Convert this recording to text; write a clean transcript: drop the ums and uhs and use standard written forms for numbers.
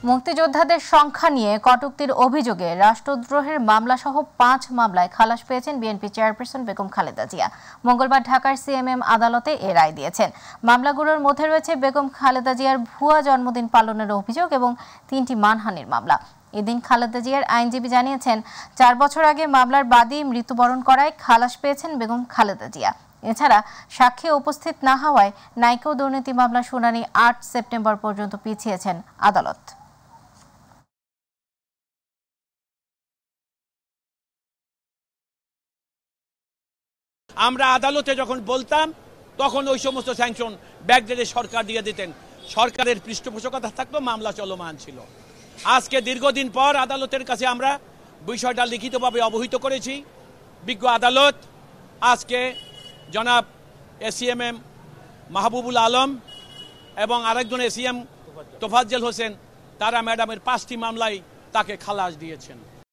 মুক্তিযোদ্ধাদের সংখ্যা নিয়ে কটূক্তির অভিযোগে রাষ্ট্রদ্রোহের মামলাসহ ৫ মামলায় খালাস পেয়েছেন বিএনপি চেয়ারপারসন বেগম খালেদা জিয়া। মঙ্গলবার ঢাকার সিএমএম আদালতে এ রায় দিয়েছেন। মামলাগুলোর মধ্যে রয়েছে বেগম খালেদা জিয়ার ভুয়া জন্মদিন পালনের অভিযোগ এবং ৩টি মানহানির মামলা। এদিন খালেদা জিয়ার আইনজীবী জানিয়েছেন, ৪ বছর আগে মামলার বাদী মৃত্যুবরণ করায় খালাস পেয়েছেন বেগম খালেদা জিয়া। এছাড়া সাক্ষী উপস্থিত না হওয়ায় নাইকো দুর্নীতি মামলার শুনানি ৮ সেপ্টেম্বর পর্যন্ত পিছিয়েছেন আদালত। আমরা আদালতে যখন বলতাম তখন ওই সমস্ত স্যাংশন ব্যাকডেটে সরকার দিয়ে দিতেন। সরকারের পৃষ্ঠপোষকতা থাকতো, মামলা চলমান ছিল। আজকে দীর্ঘদিন পর আদালতের কাছে আমরা বিষয়টা লিখিতভাবে অবহিত করেছি। বিজ্ঞ আদালত আজকে জনাব এসিএমএম মাহবুবুল আলম এবং আরেকজন এসিএম তোফাজ্জল হোসেন, তারা ম্যাডামের 5টি মামলায় তাকে খালাস দিয়েছেন।